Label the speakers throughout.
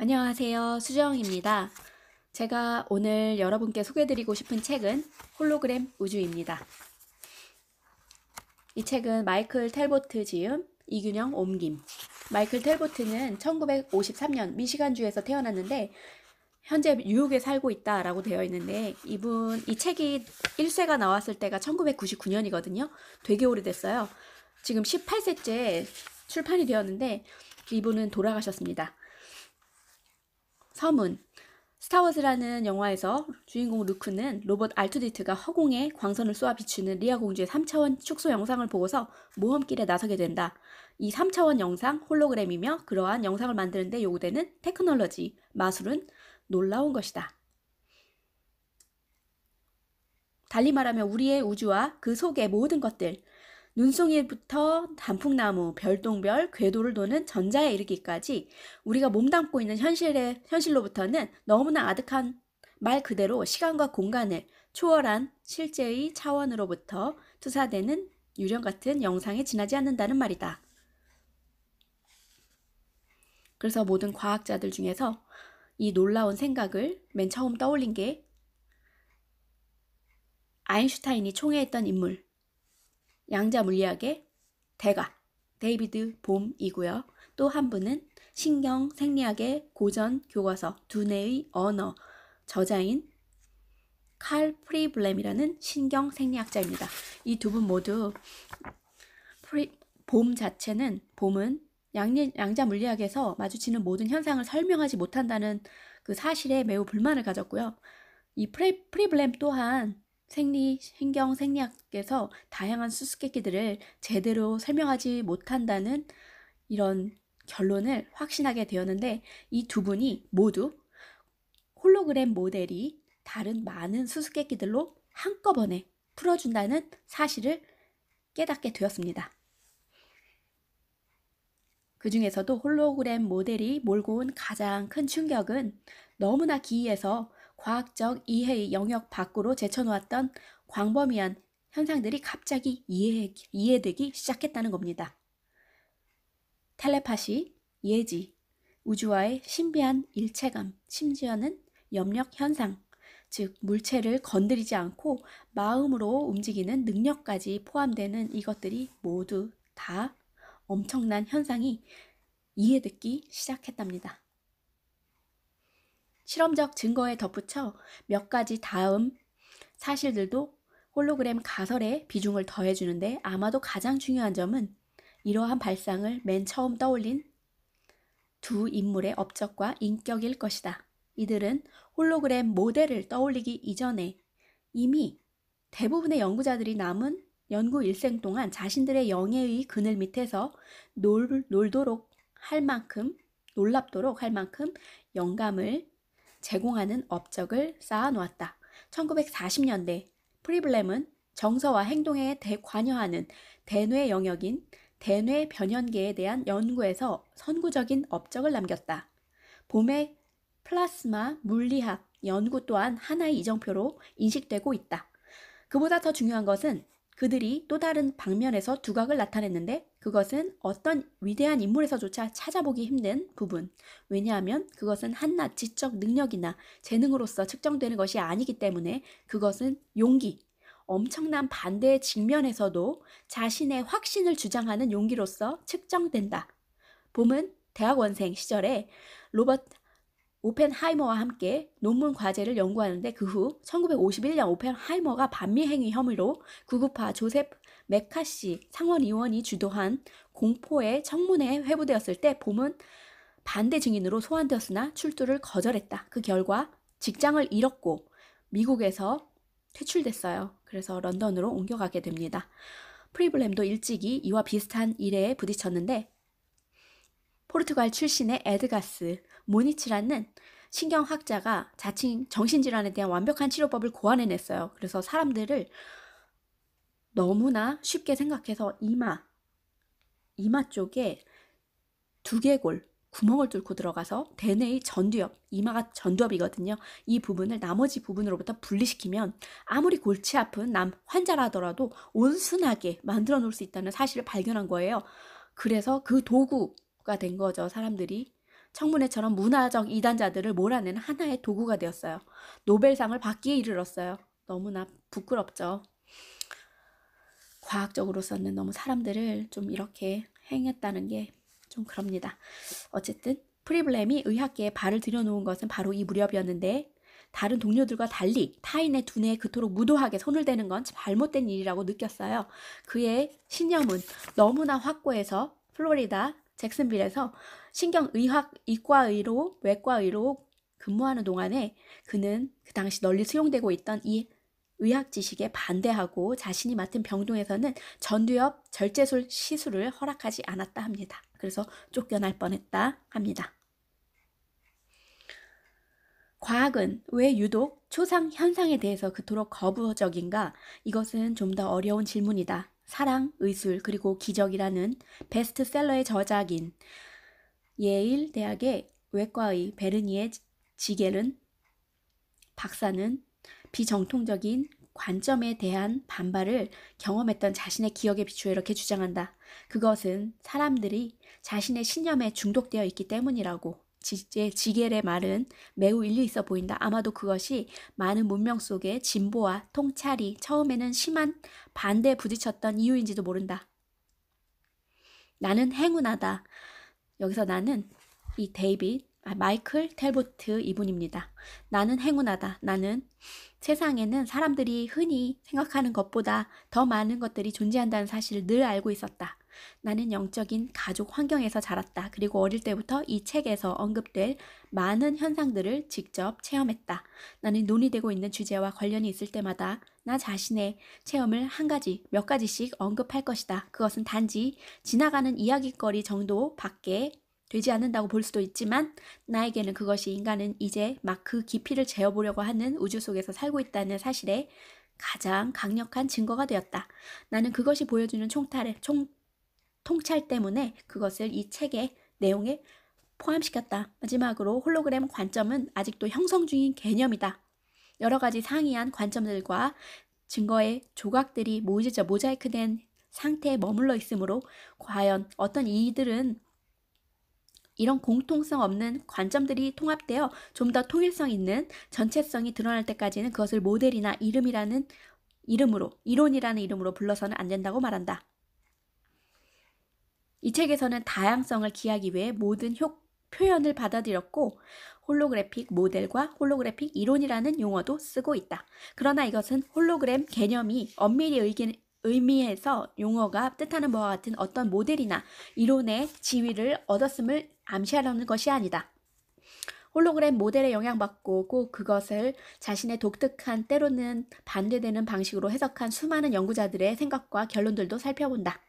Speaker 1: 안녕하세요. 수정입니다. 제가 오늘 여러분께 소개해드리고 싶은 책은 홀로그램 우주입니다. 이 책은 마이클 텔보트 지음, 이균영 옮김. 마이클 텔보트는 1953년 미시간주에서 태어났는데 현재 뉴욕에 살고 있다라고 되어 있는데 이 책이 1쇄가 나왔을 때가 1999년이거든요. 되게 오래됐어요. 지금 18세째 출판이 되었는데 이분은 돌아가셨습니다. 서문. 스타워즈라는 영화에서 주인공 루크는 로봇 알투디트가 허공에 광선을 쏘아 비추는 리아 공주의 3차원 축소 영상을 보고서 모험길에 나서게 된다. 이 3차원 영상 홀로그램이며 그러한 영상을 만드는데 요구되는 테크놀로지, 마술은 놀라운 것이다. 달리 말하면 우리의 우주와 그 속의 모든 것들, 눈송이부터 단풍나무, 별똥별, 궤도를 도는 전자에 이르기까지 우리가 몸담고 있는 현실로부터는 너무나 아득한 말 그대로 시간과 공간을 초월한 실제의 차원으로부터 투사되는 유령 같은 영상에 지나지 않는다는 말이다. 그래서 모든 과학자들 중에서 이 놀라운 생각을 맨 처음 떠올린 게 아인슈타인이 총애했던 인물, 양자 물리학의 대가 데이비드 봄이고요. 또 한 분은 신경 생리학의 고전 교과서 두뇌의 언어 저자인 칼 프리블렘이라는 신경 생리학자입니다. 이 두 분 모두 봄은 양자 물리학에서 마주치는 모든 현상을 설명하지 못한다는 그 사실에 매우 불만을 가졌고요. 이 프리블렘 또한 신경 생리학에서 다양한 수수께끼들을 제대로 설명하지 못한다는 이런 결론을 확신하게 되었는데 이 두 분이 모두 홀로그램 모델이 다른 많은 수수께끼들로 한꺼번에 풀어준다는 사실을 깨닫게 되었습니다. 그 중에서도 홀로그램 모델이 몰고 온 가장 큰 충격은 너무나 기이해서 과학적 이해의 영역 밖으로 제쳐놓았던 광범위한 현상들이 갑자기 이해되기 시작했다는 겁니다. 텔레파시, 예지, 우주와의 신비한 일체감, 심지어는 염력 현상, 즉 물체를 건드리지 않고 마음으로 움직이는 능력까지 포함되는 이것들이 모두 다 엄청난 현상이 이해되기 시작했답니다. 실험적 증거에 덧붙여 몇 가지 다음 사실들도 홀로그램 가설에 비중을 더해주는데 아마도 가장 중요한 점은 이러한 발상을 맨 처음 떠올린 두 인물의 업적과 인격일 것이다. 이들은 홀로그램 모델을 떠올리기 이전에 이미 대부분의 연구자들이 남은 연구 일생 동안 자신들의 영예의 그늘 밑에서 놀랍도록 할 만큼 영감을 제공하는 업적을 쌓아놓았다. 1940년대 프리블렘은 정서와 행동에 관여하는 대뇌 영역인 대뇌 변연계에 대한 연구에서 선구적인 업적을 남겼다. 봄의 플라스마 물리학 연구 또한 하나의 이정표로 인식되고 있다. 그보다 더 중요한 것은 그들이 또 다른 방면에서 두각을 나타냈는데 그것은 어떤 위대한 인물에서조차 찾아보기 힘든 부분. 왜냐하면 그것은 한낱 지적 능력이나 재능으로서 측정되는 것이 아니기 때문에 그것은 용기, 엄청난 반대의 직면에서도 자신의 확신을 주장하는 용기로서 측정된다. 봄은 대학원생 시절에 로버트 오펜하이머와 함께 논문 과제를 연구하는데 그 후 1951년 오펜하이머가 반미행위 혐의로 구급파 조셉 메카시 상원의원이 주도한 공포의 청문회에 회부되었을 때 봄은 반대 증인으로 소환되었으나 출두를 거절했다. 그 결과 직장을 잃었고 미국에서 퇴출됐어요. 그래서 런던으로 옮겨가게 됩니다. 프리블렘도 일찍이 이와 비슷한 일에 부딪혔는데 포르투갈 출신의 에드가스 모니치라는 신경학자가 자칭 정신질환에 대한 완벽한 치료법을 고안해냈어요. 그래서 사람들을 너무나 쉽게 생각해서 이마 쪽에 두개골, 구멍을 뚫고 들어가서 대뇌의 전두엽, 이마가 전두엽이거든요. 이 부분을 나머지 부분으로부터 분리시키면 아무리 골치 아픈 환자라더라도 온순하게 만들어 놓을 수 있다는 사실을 발견한 거예요. 그래서 그 도구가 된 거죠. 사람들이 청문회처럼 문화적 이단자들을 몰아내는 하나의 도구가 되었어요. 노벨상을 받기에 이르렀어요. 너무나 부끄럽죠. 과학적으로서는 너무 사람들을 좀 이렇게 행했다는 게 좀 그럽니다. 어쨌든 프리블렘이 의학계에 발을 들여놓은 것은 바로 이 무렵이었는데 다른 동료들과 달리 타인의 두뇌에 그토록 무도하게 손을 대는 건 잘못된 일이라고 느꼈어요. 그의 신념은 너무나 확고해서 플로리다 잭슨빌에서 신경의학 이과의로 외과의로 근무하는 동안에 그는 그 당시 널리 수용되고 있던 이 의학 지식에 반대하고 자신이 맡은 병동에서는 전두엽 절제술 시술을 허락하지 않았다 합니다. 그래서 쫓겨날 뻔했다 합니다. 과학은 왜 유독 초상 현상에 대해서 그토록 거부적인가? 이것은 좀 더 어려운 질문이다. 사랑, 의술, 그리고 기적이라는 베스트셀러의 저작인 예일 대학의 외과의 베르니에 지겔은 박사는 비정통적인 관점에 대한 반발을 경험했던 자신의 기억에 비추어 이렇게 주장한다. 그것은 사람들이 자신의 신념에 중독되어 있기 때문이라고. 지겔의 말은 매우 일리 있어 보인다. 아마도 그것이 많은 문명 속의 진보와 통찰이 처음에는 심한 반대에 부딪혔던 이유인지도 모른다. 나는 행운하다. 여기서 나는 이 마이클 텔보트 이분입니다. 나는 행운하다. 나는 세상에는 사람들이 흔히 생각하는 것보다 더 많은 것들이 존재한다는 사실을 늘 알고 있었다. 나는 영적인 가족 환경에서 자랐다. 그리고 어릴 때부터 이 책에서 언급될 많은 현상들을 직접 체험했다. 나는 논의되고 있는 주제와 관련이 있을 때마다 나 자신의 체험을 몇 가지씩 언급할 것이다. 그것은 단지 지나가는 이야기거리 정도밖에 되지 않는다고 볼 수도 있지만 나에게는 그것이 인간은 이제 막 그 깊이를 재어보려고 하는 우주 속에서 살고 있다는 사실에 가장 강력한 증거가 되었다. 나는 그것이 보여주는 통찰 때문에 그것을 이 책의 내용에 포함시켰다. 마지막으로 홀로그램 관점은 아직도 형성 중인 개념이다. 여러 가지 상이한 관점들과 증거의 조각들이 모자이크된 상태에 머물러 있으므로 과연 어떤 이들은 이런 공통성 없는 관점들이 통합되어 좀 더 통일성 있는 전체성이 드러날 때까지는 그것을 모델이나 이론이라는 이름으로 불러서는 안 된다고 말한다. 이 책에서는 다양성을 기하기 위해 모든 표현을 받아들였고 홀로그래픽 모델과 홀로그래픽 이론이라는 용어도 쓰고 있다. 그러나 이것은 홀로그램 개념이 엄밀히 의미에서 용어가 뜻하는 바와 같은 어떤 모델이나 이론의 지위를 얻었음을 암시하려는 것이 아니다. 홀로그램 모델에 영향받고 꼭 그것을 자신의 독특한 때로는 반대되는 방식으로 해석한 수많은 연구자들의 생각과 결론들도 살펴본다.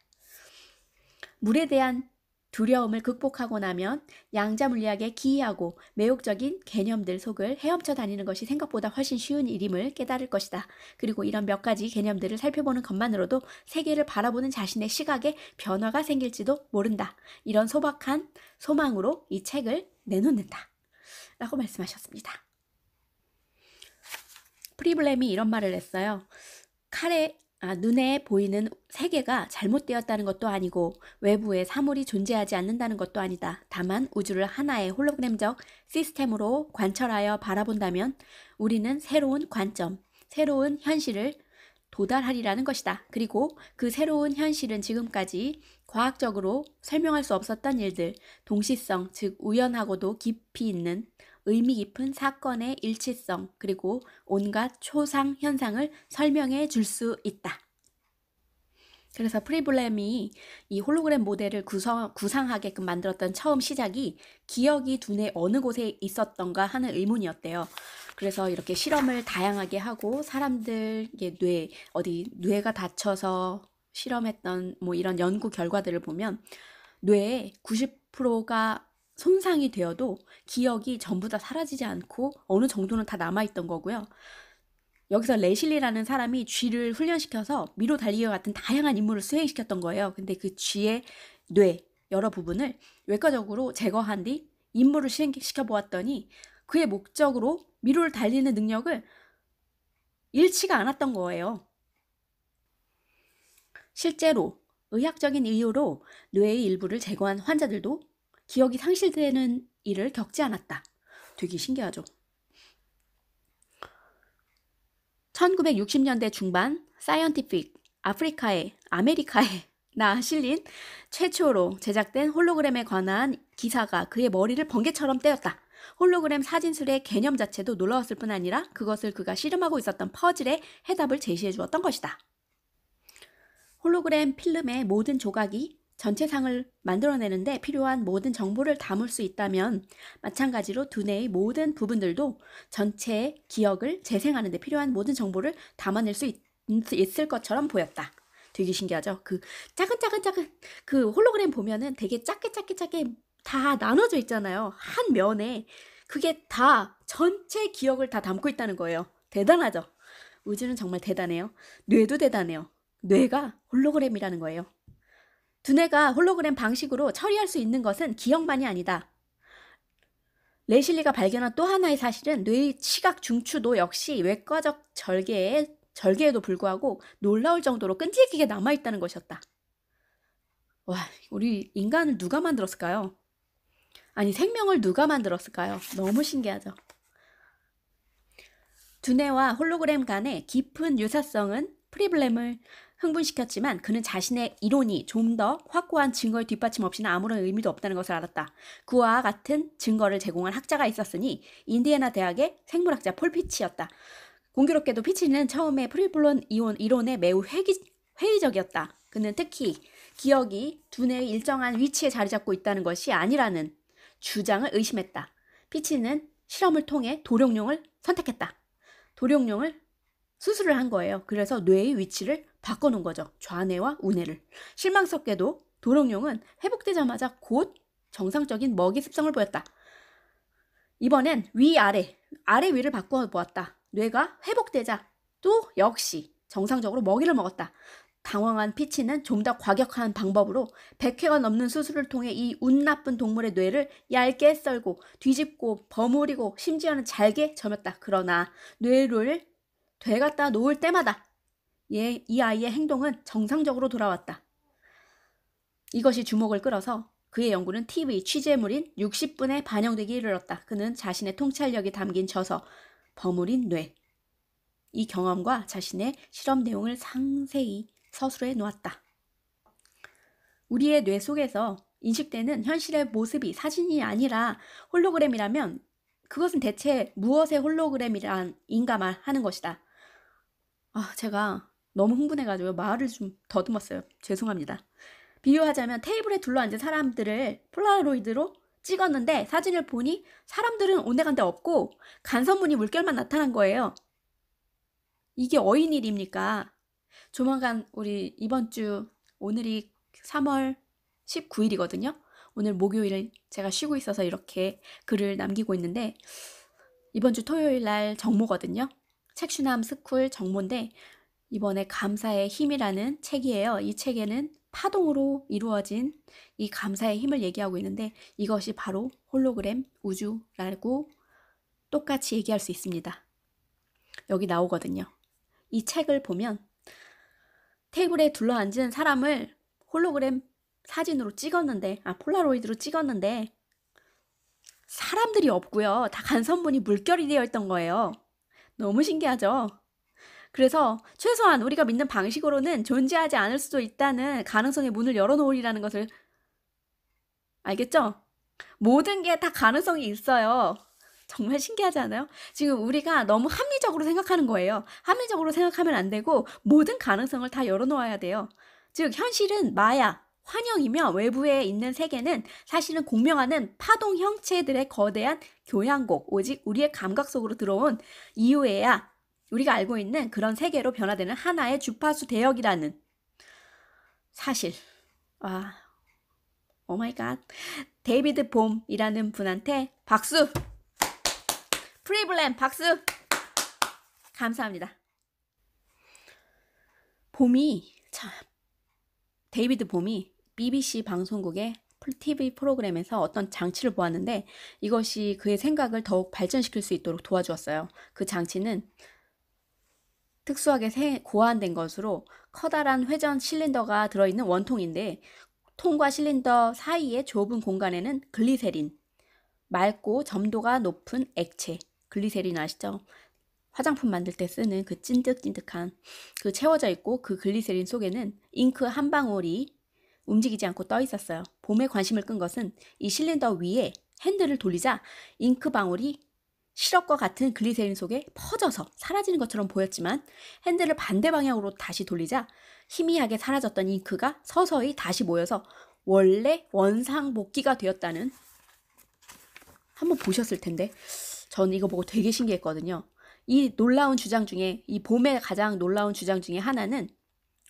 Speaker 1: 물에 대한 두려움을 극복하고 나면 양자 물리학의 기이하고 매혹적인 개념들 속을 헤엄쳐 다니는 것이 생각보다 훨씬 쉬운 일임을 깨달을 것이다. 그리고 이런 몇 가지 개념들을 살펴보는 것만으로도 세계를 바라보는 자신의 시각에 변화가 생길지도 모른다. 이런 소박한 소망으로 이 책을 내놓는다. 라고 말씀하셨습니다. 프리블렘이 이런 말을 했어요. 눈에 보이는 세계가 잘못되었다는 것도 아니고 외부에 사물이 존재하지 않는다는 것도 아니다. 다만 우주를 하나의 홀로그램적 시스템으로 관철하여 바라본다면 우리는 새로운 관점, 새로운 현실을 도달하리라는 것이다. 그리고 그 새로운 현실은 지금까지 과학적으로 설명할 수 없었던 일들, 동시성, 즉 우연하고도 깊이 있는 의미 깊은 사건의 일치성, 그리고 온갖 초상 현상을 설명해 줄 수 있다. 그래서 프리블렘이 이 홀로그램 모델을 구상하게끔 만들었던 처음 시작이 기억이 두뇌 어느 곳에 있었던가 하는 의문이었대요. 그래서 이렇게 실험을 다양하게 하고 사람들의 뇌가 다쳐서 실험했던 이런 연구 결과들을 보면 뇌의 90%가 손상이 되어도 기억이 전부 다 사라지지 않고 어느 정도는 다 남아있던 거고요. 여기서 레실리라는 사람이 쥐를 훈련시켜서 미로 달리기와 같은 다양한 임무를 수행시켰던 거예요. 근데 그 쥐의 여러 부분을 외과적으로 제거한 뒤 임무를 시행시켜 보았더니 그의 목적으로 미로를 달리는 능력을 잃지가 않았던 거예요. 실제로 의학적인 이유로 뇌의 일부를 제거한 환자들도 기억이 상실되는 일을 겪지 않았다. 되게 신기하죠. 1960년대 중반 사이언티픽 아메리카에나 실린 최초로 제작된 홀로그램에 관한 기사가 그의 머리를 번개처럼 떼었다. 홀로그램 사진술의 개념 자체도 놀라웠을 뿐 아니라 그것을 그가 씨름하고 있었던 퍼즐의 해답을 제시해 주었던 것이다. 홀로그램 필름의 모든 조각이 전체상을 만들어내는데 필요한 모든 정보를 담을 수 있다면 마찬가지로 두뇌의 모든 부분들도 전체의 기억을 재생하는 데 필요한 모든 정보를 담아낼 수 있을 것처럼 보였다. 되게 신기하죠? 그 작은 그 홀로그램 보면은 되게 작게 다 나눠져 있잖아요. 한 면에 그게 다 전체 기억을 다 담고 있다는 거예요. 대단하죠? 우주는 정말 대단해요. 뇌도 대단해요. 뇌가 홀로그램이라는 거예요. 두뇌가 홀로그램 방식으로 처리할 수 있는 것은 기억만이 아니다. 레실리가 발견한 또 하나의 사실은 뇌의 시각 중추도 역시 외과적 절개에도 불구하고 놀라울 정도로 끈질기게 남아있다는 것이었다. 와, 우리 인간을 누가 만들었을까요? 아니, 생명을 누가 만들었을까요? 너무 신기하죠. 두뇌와 홀로그램 간의 깊은 유사성은 프리블렘을 흥분시켰지만 그는 자신의 이론이 좀 더 확고한 증거의 뒷받침 없이는 아무런 의미도 없다는 것을 알았다. 그와 같은 증거를 제공한 학자가 있었으니 인디애나 대학의 생물학자 폴 피치였다. 공교롭게도 피치는 처음에 프리블럼 이론에 매우 회의적이었다. 그는 특히 기억이 두뇌의 일정한 위치에 자리 잡고 있다는 것이 아니라는 주장을 의심했다. 피치는 실험을 통해 도룡뇽을 선택했다. 도룡뇽을 수술을 한 거예요. 그래서 뇌의 위치를 바꿔놓은 거죠. 좌뇌와 우뇌를. 실망스럽게도 도룡뇽은 회복되자마자 곧 정상적인 먹이 습성을 보였다. 이번엔 아래 위를 바꿔 보았다. 뇌가 회복되자 또 역시 정상적으로 먹이를 먹었다. 당황한 피치는 좀 더 과격한 방법으로 100회가 넘는 수술을 통해 이 운 나쁜 동물의 뇌를 얇게 썰고 뒤집고 버무리고 심지어는 잘게 점였다. 그러나 뇌를 되갖다 놓을 때마다 이 아이의 행동은 정상적으로 돌아왔다. 이것이 주목을 끌어서 그의 연구는 TV 취재물인 60분에 반영되기 이르렀다. 그는 자신의 통찰력이 담긴 저서 버무린 뇌. 이 경험과 자신의 실험 내용을 상세히 서술해 놓았다. 우리의 뇌 속에서 인식되는 현실의 모습이 사진이 아니라 홀로그램이라면 그것은 대체 무엇의 홀로그램인가 말하는 것이다. 제가 너무 흥분해가지고 말을 좀 더듬었어요. 죄송합니다. 비유하자면 테이블에 둘러앉은 사람들을 폴라로이드로 찍었는데 사진을 보니 사람들은 온데간데 없고 간선무늬 물결만 나타난 거예요. 이게 어인일입니까? 조만간 우리 이번 주 오늘이 3월 19일이거든요. 오늘 목요일 제가 쉬고 있어서 이렇게 글을 남기고 있는데 이번 주 토요일 날 정모거든요. 책슈남 스쿨 정모인데 이번에 감사의 힘이라는 책이에요. 이 책에는 파동으로 이루어진 이 감사의 힘을 얘기하고 있는데 이것이 바로 홀로그램 우주라고 똑같이 얘기할 수 있습니다. 여기 나오거든요. 이 책을 보면 테이블에 둘러앉은 사람을 홀로그램 사진으로 찍었는데 폴라로이드로 찍었는데 사람들이 없고요. 다 간선무늬 물결이 되어 있던 거예요. 너무 신기하죠? 그래서 최소한 우리가 믿는 방식으로는 존재하지 않을 수도 있다는 가능성의 문을 열어놓으리라는 것을 알겠죠? 모든 게 다 가능성이 있어요. 정말 신기하지 않아요? 지금 우리가 너무 합리적으로 생각하는 거예요. 합리적으로 생각하면 안 되고 모든 가능성을 다 열어놓아야 돼요. 즉 현실은 마야, 환영이며 외부에 있는 세계는 사실은 공명하는 파동 형체들의 거대한 교향곡, 오직 우리의 감각 속으로 들어온 이후에야 우리가 알고 있는 그런 세계로 변화되는 하나의 주파수 대역이라는 사실. 오 마이 갓. 데이비드 봄이라는 분한테 박수! 프리블렘 박수! 감사합니다. 데이비드 봄이 BBC 방송국의 TV 프로그램에서 어떤 장치를 보았는데 이것이 그의 생각을 더욱 발전시킬 수 있도록 도와주었어요. 그 장치는 특수하게 고안된 것으로 커다란 회전 실린더가 들어있는 원통인데 통과 실린더 사이의 좁은 공간에는 글리세린, 맑고 점도가 높은 액체, 글리세린 아시죠? 화장품 만들 때 쓰는 그 찐득찐득한 그 채워져 있고, 그 글리세린 속에는 잉크 한 방울이 움직이지 않고 떠 있었어요. 봄에 관심을 끈 것은 이 실린더 위에 핸들을 돌리자 잉크 방울이 시럽과 같은 글리세린 속에 퍼져서 사라지는 것처럼 보였지만, 핸들을 반대 방향으로 다시 돌리자 희미하게 사라졌던 잉크가 서서히 다시 모여서 원래 원상복귀가 되었다는, 한번 보셨을 텐데 전 이거 보고 되게 신기했거든요. 이 놀라운 주장 중에, 이 봄의 가장 놀라운 주장 중에 하나는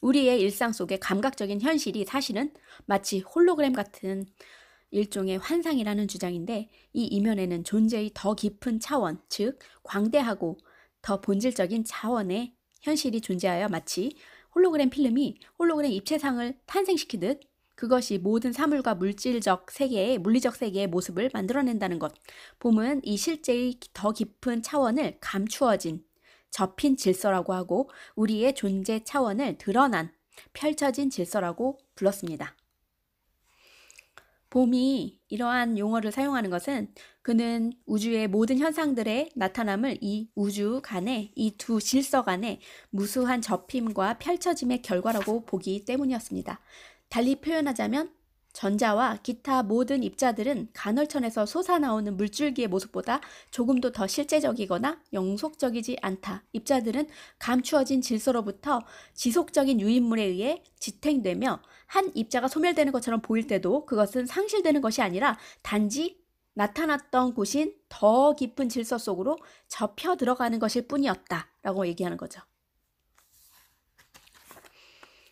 Speaker 1: 우리의 일상 속의 감각적인 현실이 사실은 마치 홀로그램 같은 일종의 환상이라는 주장인데, 이 이면에는 존재의 더 깊은 차원, 즉 광대하고 더 본질적인 차원의 현실이 존재하여 마치 홀로그램 필름이 홀로그램 입체상을 탄생시키듯 그것이 모든 사물과 물질적 세계의, 물리적 세계의 모습을 만들어낸다는 것. 봄은 이 실제의 더 깊은 차원을 감추어진, 접힌 질서라고 하고, 우리의 존재 차원을 드러난, 펼쳐진 질서라고 불렀습니다. 봄이 이러한 용어를 사용하는 것은 그는 우주의 모든 현상들의 나타남을 이 우주 간의, 이 두 질서 간의 무수한 접힘과 펼쳐짐의 결과라고 보기 때문이었습니다. 달리 표현하자면 전자와 기타 모든 입자들은 간헐천에서 솟아나오는 물줄기의 모습보다 조금도 더 실제적이거나 영속적이지 않다. 입자들은 감추어진 질서로부터 지속적인 유인물에 의해 지탱되며, 한 입자가 소멸되는 것처럼 보일 때도 그것은 상실되는 것이 아니라 단지 나타났던 곳인 더 깊은 질서 속으로 접혀 들어가는 것일 뿐이었다라고 얘기하는 거죠.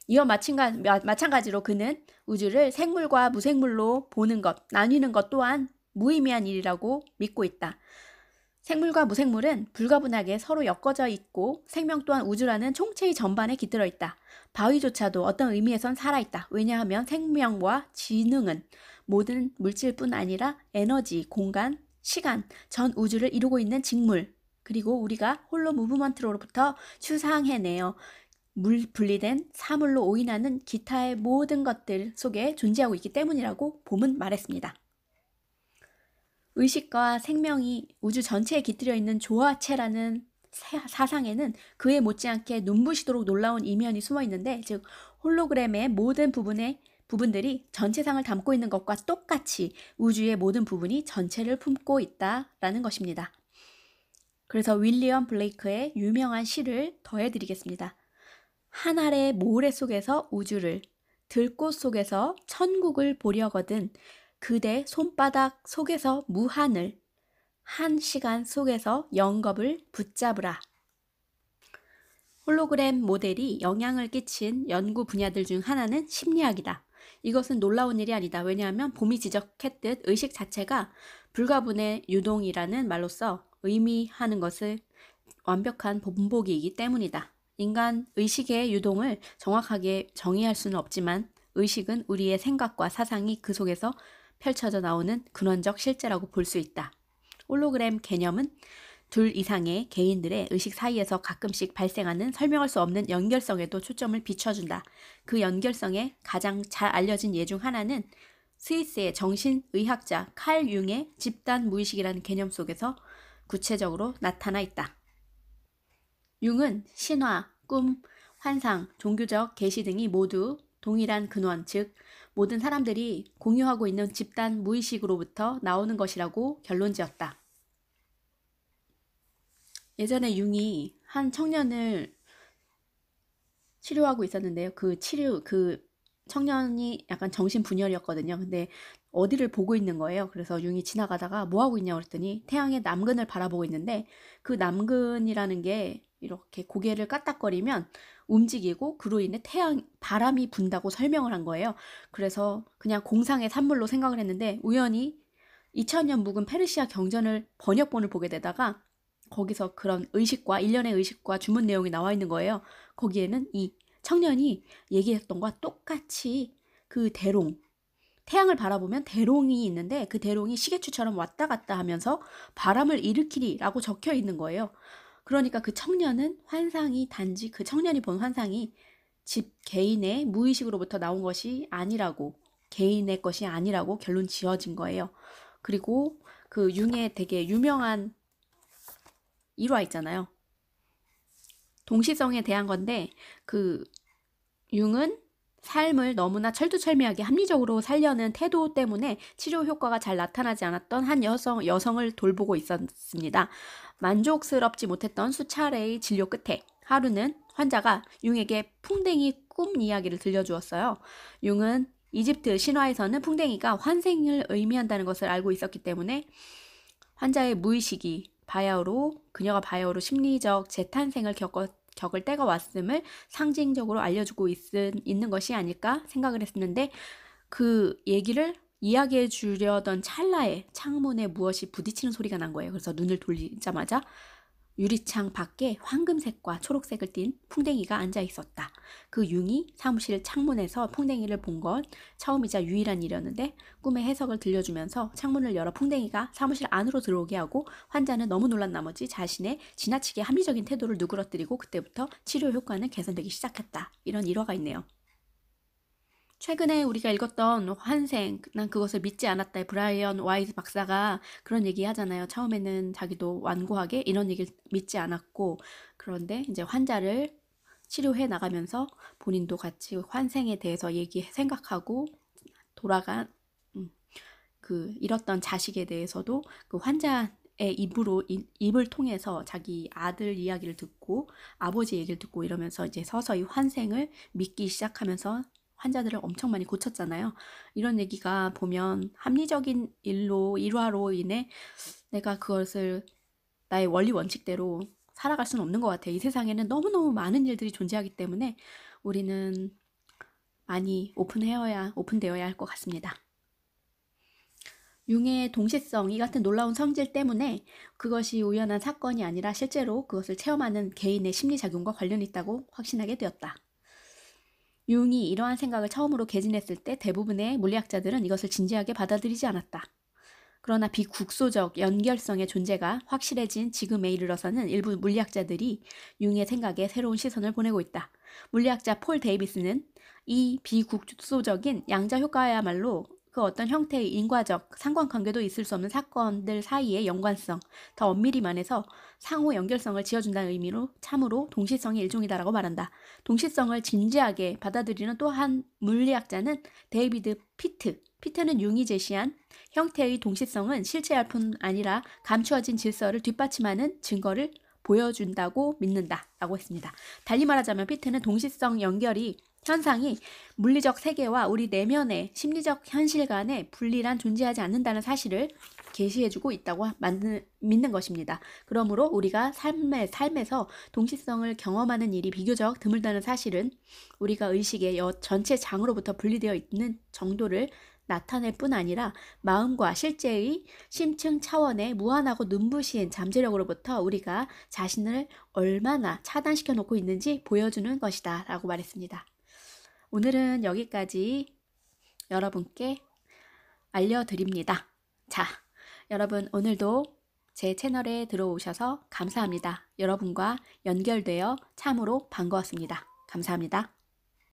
Speaker 1: 이와 마찬가지로 그는 우주를 생물과 무생물로 보는 것, 나뉘는 것 또한 무의미한 일이라고 믿고 있다. 생물과 무생물은 불가분하게 서로 엮어져 있고, 생명 또한 우주라는 총체의 전반에 깃들어 있다. 바위조차도 어떤 의미에선 살아있다. 왜냐하면 생명과 지능은 모든 물질뿐 아니라 에너지, 공간, 시간, 전 우주를 이루고 있는 직물, 그리고 우리가 홀로 무브먼트로부터 추상해내어 분리된 사물로 오인하는 기타의 모든 것들 속에 존재하고 있기 때문이라고 봄은 말했습니다. 의식과 생명이 우주 전체에 깃들여 있는 조화체라는 사상에는 그에 못지않게 눈부시도록 놀라운 이면이 숨어 있는데, 즉 홀로그램의 모든 부분들이 전체상을 담고 있는 것과 똑같이 우주의 모든 부분이 전체를 품고 있다라는 것입니다. 그래서 윌리엄 블레이크의 유명한 시를 더해드리겠습니다. 한 알의 모래 속에서 우주를, 들꽃 속에서 천국을 보려거든 그대 손바닥 속에서 무한을, 한 시간 속에서 영겁을 붙잡으라. 홀로그램 모델이 영향을 끼친 연구 분야들 중 하나는 심리학이다. 이것은 놀라운 일이 아니다. 왜냐하면 봄이 지적했듯 의식 자체가 불가분의 유동이라는 말로써 의미하는 것을 완벽한 본보기이기 때문이다. 인간 의식의 유동을 정확하게 정의할 수는 없지만, 의식은 우리의 생각과 사상이 그 속에서 펼쳐져 나오는 근원적 실제라고 볼 수 있다. 홀로그램 개념은 둘 이상의 개인들의 의식 사이에서 가끔씩 발생하는 설명할 수 없는 연결성에도 초점을 비춰준다. 그 연결성에 가장 잘 알려진 예 중 하나는 스위스의 정신의학자 칼 융의 집단 무의식이라는 개념 속에서 구체적으로 나타나 있다. 융은 신화, 꿈, 환상, 종교적 계시 등이 모두 동일한 근원, 즉 모든 사람들이 공유하고 있는 집단 무의식으로부터 나오는 것이라고 결론지었다. 예전에 융이 한 청년을 치료하고 있었는데요. 그 청년이 약간 정신분열이었거든요. 근데 어디를 보고 있는 거예요. 그래서 융이 지나가다가 뭐 하고 있냐고 그랬더니 태양의 남근을 바라보고 있는데, 그 남근이라는 게 이렇게 고개를 까딱거리면 움직이고 그로 인해 바람이 분다고 설명을 한 거예요. 그래서 그냥 공상의 산물로 생각을 했는데, 우연히 2000년 묵은 페르시아 경전을 번역본을 보게 되다가 거기서 그런 의식과 일련의 의식과 주문 내용이 나와 있는 거예요. 거기에는 이 청년이 얘기했던 것과 똑같이 그 태양을 바라보면 대롱이 있는데, 그 대롱이 시계추처럼 왔다 갔다 하면서 바람을 일으키리라고 적혀 있는 거예요. 그러니까 그 청년은 단지 그 청년이 본 환상이 개인의 무의식으로부터 나온 것이 아니라고 개인의 것이 아니라고 결론 지어진 거예요. 그리고 그 융의 되게 유명한 일화 있잖아요. 동시성에 대한 건데 그 융은 삶을 너무나 철두철미하게 합리적으로 살려는 태도 때문에 치료 효과가 잘 나타나지 않았던 한 여성을 돌보고 있었습니다. 만족스럽지 못했던 수차례의 진료 끝에 하루는 환자가 융에게 풍뎅이 꿈 이야기를 들려주었어요. 융은 이집트 신화에서는 풍뎅이가 환생을 의미한다는 것을 알고 있었기 때문에 환자의 무의식이 그녀가 바야흐로 심리적 재탄생을 겪을 때가 왔음을 상징적으로 알려주고 있는 것이 아닐까 생각을 했는데, 그 얘기를 이야기해 주려던 찰나에 창문에 무엇이 부딪히는 소리가 난 거예요. 그래서 눈을 돌리자마자 유리창 밖에 황금색과 초록색을 띤 풍뎅이가 앉아 있었다. 그 융이 사무실 창문에서 풍뎅이를 본 건 처음이자 유일한 일이었는데, 꿈의 해석을 들려주면서 창문을 열어 풍뎅이가 사무실 안으로 들어오게 하고 환자는 너무 놀란 나머지 자신의 지나치게 합리적인 태도를 누그러뜨리고 그때부터 치료 효과는 개선되기 시작했다. 이런 일화가 있네요. 최근에 우리가 읽었던 환생, 난 그것을 믿지 않았다의 브라이언 와이즈 박사가 그런 얘기 하잖아요. 처음에는 자기도 완고하게 이런 얘기를 믿지 않았고, 그런데 이제 환자를 치료해 나가면서 본인도 같이 환생에 대해서 생각하고 돌아간 그 잃었던 자식에 대해서도 그 환자의 입을 통해서 자기 아들 이야기를 듣고 아버지 얘기를 듣고 이러면서 이제 서서히 환생을 믿기 시작하면서 환자들을 엄청 많이 고쳤잖아요. 이런 얘기가 보면 합리적인 일화로 인해 내가 그것을 나의 원리 원칙대로 살아갈 수는 없는 것 같아요. 이 세상에는 너무너무 많은 일들이 존재하기 때문에 우리는 많이 오픈되어야 할 것 같습니다. 융의 동시성, 이 같은 놀라운 성질 때문에 그것이 우연한 사건이 아니라 실제로 그것을 체험하는 개인의 심리작용과 관련이 있다고 확신하게 되었다. 융이 이러한 생각을 처음으로 개진했을 때 대부분의 물리학자들은 이것을 진지하게 받아들이지 않았다. 그러나 비국소적 연결성의 존재가 확실해진 지금에 이르러서는 일부 물리학자들이 융의 생각에 새로운 시선을 보내고 있다. 물리학자 폴 데이비스는 이 비국소적인 양자 효과야말로 그 어떤 형태의 인과적 상관관계도 있을 수 없는 사건들 사이의 연관성, 더 엄밀히 말해서 상호 연결성을 지어준다는 의미로 참으로 동시성의 일종이다라고 말한다. 동시성을 진지하게 받아들이는 또 한 물리학자는 데이비드 피트는 융이 제시한 형태의 동시성은 실체할 뿐 아니라 감추어진 질서를 뒷받침하는 증거를 보여준다고 믿는다라고 했습니다. 달리 말하자면 피트는 동시성 현상이 물리적 세계와 우리 내면의 심리적 현실 간에 분리란 존재하지 않는다는 사실을 계시해주고 있다고 믿는 것입니다. 그러므로 우리가 삶에서 동시성을 경험하는 일이 비교적 드물다는 사실은 우리가 의식의 전체 장으로부터 분리되어 있는 정도를 나타낼 뿐 아니라 마음과 실제의 심층 차원의 무한하고 눈부신 잠재력으로부터 우리가 자신을 얼마나 차단시켜 놓고 있는지 보여주는 것이다 라고 말했습니다. 오늘은 여기까지 여러분께 알려드립니다. 자, 여러분 오늘도 제 채널에 들어오셔서 감사합니다. 여러분과 연결되어 참으로 반가웠습니다. 감사합니다.